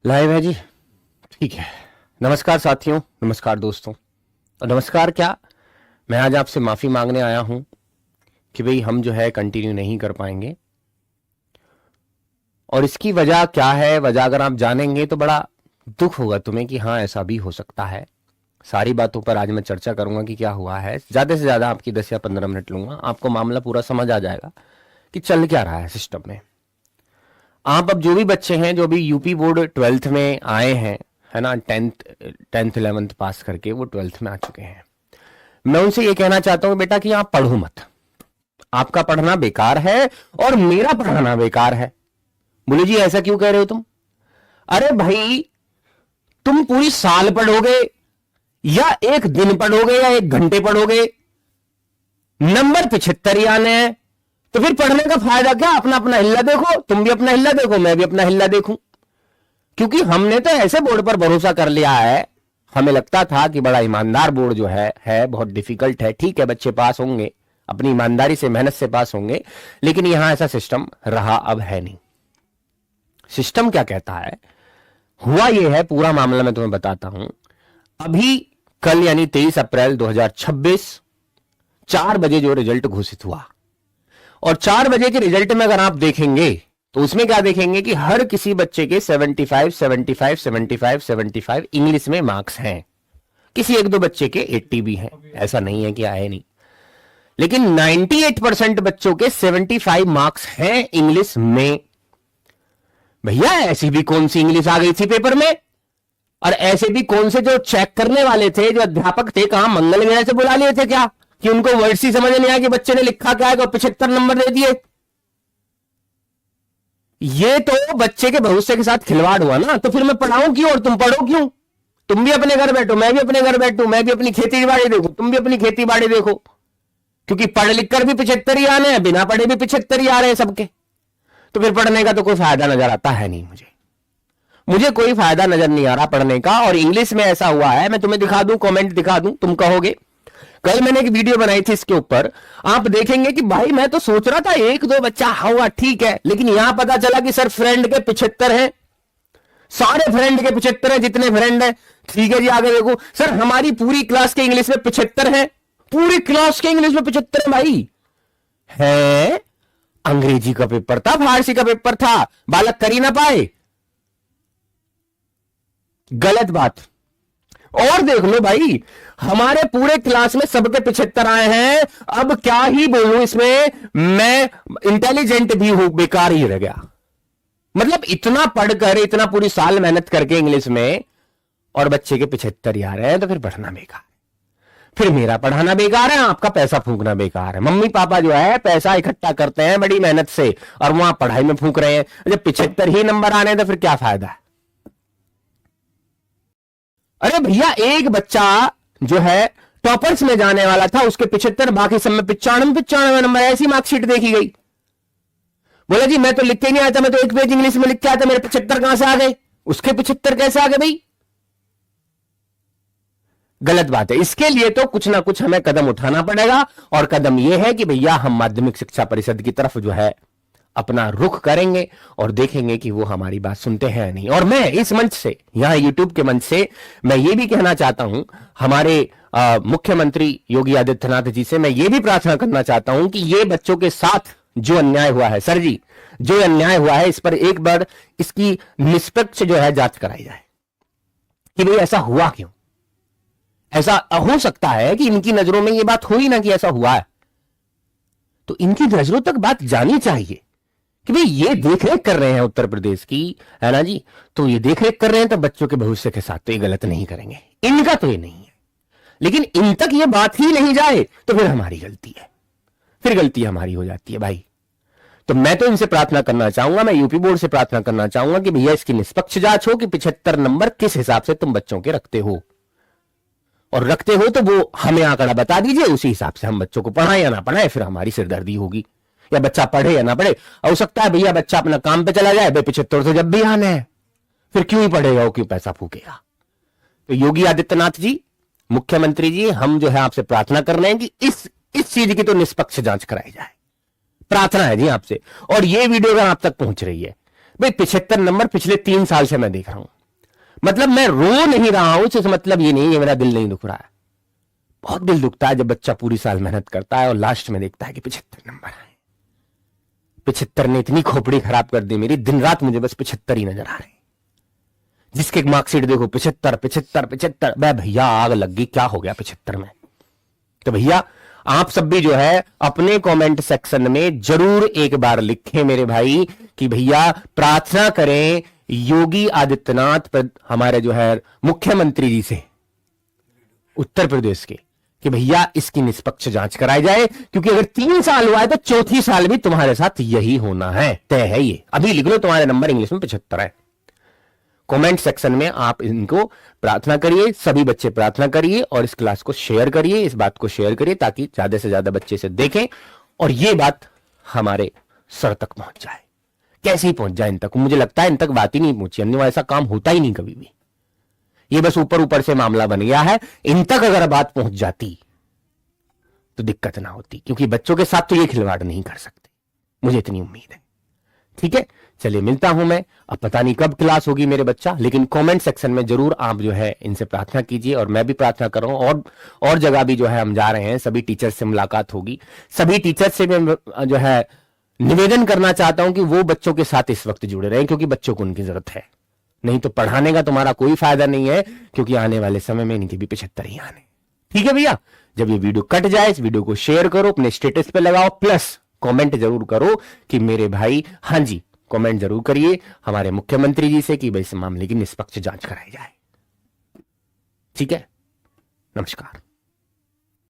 Live है जी। ठीक है। नमस्कार साथियों, नमस्कार दोस्तों, और नमस्कार क्या, मैं आज आपसे माफ़ी मांगने आया हूं कि भाई हम जो है कंटिन्यू नहीं कर पाएंगे। और इसकी वजह क्या है, वजह अगर आप जानेंगे तो बड़ा दुख होगा तुम्हें कि हाँ ऐसा भी हो सकता है। सारी बातों पर आज मैं चर्चा करूंगा कि क्या हुआ है। ज़्यादा से ज़्यादा आपकी 10 या 15 मिनट लूंगा, आपको मामला पूरा समझ आ जाएगा कि चल क्या रहा है सिस्टम में। आप अब जो भी बच्चे हैं जो भी यूपी बोर्ड 12th में आए हैं, है ना, 10th 11th पास करके वो 12th में आ चुके हैं, मैं उनसे ये कहना चाहता हूं बेटा कि आप पढ़ो मत। आपका पढ़ना बेकार है और मेरा पढ़ाना बेकार है। बोले जी ऐसा क्यों कह रहे हो तुम? अरे भाई, तुम पूरी साल पढ़ोगे या एक दिन पढ़ोगे या एक घंटे पढ़ोगे, नंबर 75 ही आने हैं, तो फिर पढ़ने का फायदा क्या? अपना अपना हिल्ला देखो, तुम भी अपना हिल्ला देखो, मैं भी अपना हिल्ला देखूं। क्योंकि हमने तो ऐसे बोर्ड पर भरोसा कर लिया है, हमें लगता था कि बड़ा ईमानदार बोर्ड जो है बहुत डिफिकल्ट है, ठीक है बच्चे पास होंगे, अपनी ईमानदारी से मेहनत से पास होंगे, लेकिन यहां ऐसा सिस्टम रहा अब है नहीं। सिस्टम क्या कहता है, हुआ यह है, पूरा मामला मैं तुम्हें बताता हूं। अभी कल यानी 23 अप्रैल 2026 4 बजे जो रिजल्ट घोषित हुआ, और 4 बजे के रिजल्ट में अगर आप देखेंगे तो उसमें क्या देखेंगे कि हर किसी बच्चे के 75 75 75 75 इंग्लिश में मार्क्स हैं। किसी एक दो बच्चे के 80 भी हैं, ऐसा नहीं है कि आए नहीं, लेकिन 98% बच्चों के 75 मार्क्स हैं इंग्लिश में। भैया ऐसी भी कौन सी इंग्लिश आ गई थी पेपर में? और ऐसे भी कौन से जो चेक करने वाले थे, जो अध्यापक थे, कहां मंगल ग्रह से बुला लिए थे क्या कि उनको वर्ड्स ही समझ नहीं आया कि बच्चे ने लिखा क्या है और 75 नंबर दे दिए? ये तो बच्चे के भविष्य के साथ खिलवाड़ हुआ ना। तो फिर मैं पढ़ाऊं क्यों और तुम पढ़ो क्यों? तुम भी अपने घर बैठो, मैं भी अपने घर बैठूं, मैं भी अपनी खेती बाड़ी देखो, तुम भी अपनी खेती बाड़ी देखो, क्योंकि पढ़ लिख कर भी 75 ही आने हैं, बिना पढ़े भी 75 ही आ रहे हैं सबके। तो फिर पढ़ने का तो कोई फायदा नजर आता है नहीं, मुझे कोई फायदा नजर नहीं आ रहा पढ़ने का। और इंग्लिश में ऐसा हुआ है, मैं तुम्हें दिखा दूं, कमेंट दिखा दूं, तुम कहोगे। कल मैंने एक वीडियो बनाई थी इसके ऊपर, आप देखेंगे कि भाई मैं तो सोच रहा था एक दो बच्चा हुआ ठीक है, लेकिन यहां पता चला कि सर फ्रेंड के 75 हैं, सारे फ्रेंड के 75 हैं, जितने फ्रेंड हैं। ठीक है जी, आगे देखो सर, हमारी पूरी क्लास के इंग्लिश में 75 हैं, पूरी क्लास के इंग्लिश में 75 है भाई। है अंग्रेजी का पेपर था, फारसी का पेपर था, बालक कर ही ना पाए, गलत बात। और देख लो भाई, हमारे पूरे क्लास में सबके 75 आए हैं। अब क्या ही बोलूं इसमें, मैं इंटेलिजेंट भी हूं, बेकार ही रह गया। मतलब इतना पढ़कर, इतना पूरी साल मेहनत करके इंग्लिश में, और बच्चे के 75 ही आ रहे हैं, तो फिर पढ़ना बेकार, फिर मेरा पढ़ाना बेकार है, आपका पैसा फूंकना बेकार है। मम्मी पापा जो है पैसा इकट्ठा करते हैं बड़ी मेहनत से, और वहां पढ़ाई में फूंक रहे हैं। जब 75 ही नंबर आने तो फिर क्या फायदा है? अरे भैया, एक बच्चा जो है टॉपर्स में जाने वाला था, उसके 75, बाकी सब में 95 नंबर, ऐसी मार्कशीट देखी गई। बोला जी मैं तो लिख के नहीं आया था, मैं तो एक पेज इंग्लिश में लिख के आया था, मेरे 75 कहां से आ गए? उसके 75 कैसे आ गए भाई? गलत बात है। इसके लिए तो कुछ ना कुछ हमें कदम उठाना पड़ेगा, और कदम यह है कि भैया हम माध्यमिक शिक्षा परिषद की तरफ जो है अपना रुख करेंगे और देखेंगे कि वो हमारी बात सुनते हैं या नहीं। और मैं इस मंच से, यहां यूट्यूब के मंच से, मैं ये भी कहना चाहता हूं हमारे मुख्यमंत्री योगी आदित्यनाथ जी से, मैं ये भी प्रार्थना करना चाहता हूं कि ये बच्चों के साथ जो अन्याय हुआ है, सर जी जो अन्याय हुआ है, इस पर एक बार इसकी निष्पक्ष जो है जांच कराई जाए कि भाई ऐसा हुआ क्यों। ऐसा हो सकता है कि इनकी नजरों में यह बात हुई ना कि ऐसा हुआ है, तो इनकी नजरों तक बात जानी चाहिए कि भाई ये देखरेख कर रहे हैं उत्तर प्रदेश की, है ना जी, तो ये देखरेख कर रहे हैं, तो बच्चों के भविष्य के साथ तो ये गलत नहीं करेंगे, इनका तो ये नहीं है। लेकिन इन तक ये बात ही नहीं जाए तो फिर हमारी गलती है, फिर गलती हमारी हो जाती है भाई। तो मैं तो इनसे प्रार्थना करना चाहूंगा, मैं यूपी बोर्ड से प्रार्थना करना चाहूंगा कि भैया इसकी निष्पक्ष जांच हो कि 75 नंबर किस हिसाब से तुम बच्चों के रखते हो, और रखते हो तो वो हमें आंकड़ा बता दीजिए, उसी हिसाब से हम बच्चों को पढ़ाएं या ना पढ़ाएं, फिर हमारी सिरदर्दी होगी। या बच्चा पढ़े या ना पढ़े, हो सकता है भैया बच्चा अपना काम पे चला जाए, 75 तो जब भी आना है, फिर क्यों ही पढ़ेगा वो, क्यों पैसा फूकेगा। तो योगी आदित्यनाथ जी, मुख्यमंत्री जी, हम जो है आपसे प्रार्थना कर रहे हैं कि इस चीज की तो निष्पक्ष जांच कराई जाए, प्रार्थना है जी आपसे। और ये वीडियो अगर आप तक पहुंच रही है, भाई 75 नंबर पिछले 3 साल से मैं देख रहा हूं। मतलब मैं रो नहीं रहा हूं, इससे मतलब ये नहीं है मेरा दिल नहीं दुख रहा है। बहुत दिल दुखता है जब बच्चा पूरी साल मेहनत करता है और लास्ट में देखता है कि 75 नंबर आए। 75 ने इतनी खोपड़ी खराब कर दी मेरी, दिन रात मुझे बस 75 ही नजर आ रहे। जिसके मार्कशीट देखो 75 75 75, भैया आग लग गई, क्या हो गया 75 में। तो भैया आप सब भी जो है अपने कमेंट सेक्शन में जरूर एक बार लिखें मेरे भाई कि भैया प्रार्थना करें योगी आदित्यनाथ पर, हमारे जो है मुख्यमंत्री जी से उत्तर प्रदेश के, कि भैया इसकी निष्पक्ष जांच कराई जाए, क्योंकि अगर 3 साल हुआ है तो चौथी साल भी तुम्हारे साथ यही होना है, तय है ये। अभी लिख लो तुम्हारे नंबर इंग्लिश में 75 है। कमेंट सेक्शन में आप इनको प्रार्थना करिए, सभी बच्चे प्रार्थना करिए और इस क्लास को शेयर करिए, इस बात को शेयर करिए ताकि ज्यादा से ज्यादा बच्चे इसे देखें और ये बात हमारे सर तक पहुंच जाए। कैसे ही पहुंच जाए इन तक, मुझे लगता है इन तक बात ही नहीं पहुंची, अन्य ऐसा काम होता ही नहीं कभी भी। ये बस ऊपर ऊपर से मामला बन गया है, इन तक अगर बात पहुंच जाती तो दिक्कत ना होती, क्योंकि बच्चों के साथ तो ये खिलवाड़ नहीं कर सकते, मुझे इतनी उम्मीद है। ठीक है, चलिए मिलता हूं मैं। अब पता नहीं कब क्लास होगी मेरे बच्चा, लेकिन कमेंट सेक्शन में जरूर आप जो है इनसे प्रार्थना कीजिए और मैं भी प्रार्थना कर रहा हूं। और जगह भी जो है हम जा रहे हैं, सभी टीचर से मुलाकात होगी। सभी टीचर से मैं जो है निवेदन करना चाहता हूं कि वो बच्चों के साथ इस वक्त जुड़े रहें, क्योंकि बच्चों को उनकी जरूरत है। नहीं तो पढ़ाने का तुम्हारा कोई फायदा नहीं है, क्योंकि आने वाले समय में इनके भी 75 ही आने। ठीक है भैया, जब ये वीडियो कट जाए इस वीडियो को शेयर करो, अपने स्टेटस पे लगाओ, प्लस कमेंट जरूर करो कि मेरे भाई, हाँ जी कमेंट जरूर करिए हमारे मुख्यमंत्री जी से कि भाई इस मामले की निष्पक्ष जांच कराई जाए। ठीक है, नमस्कार।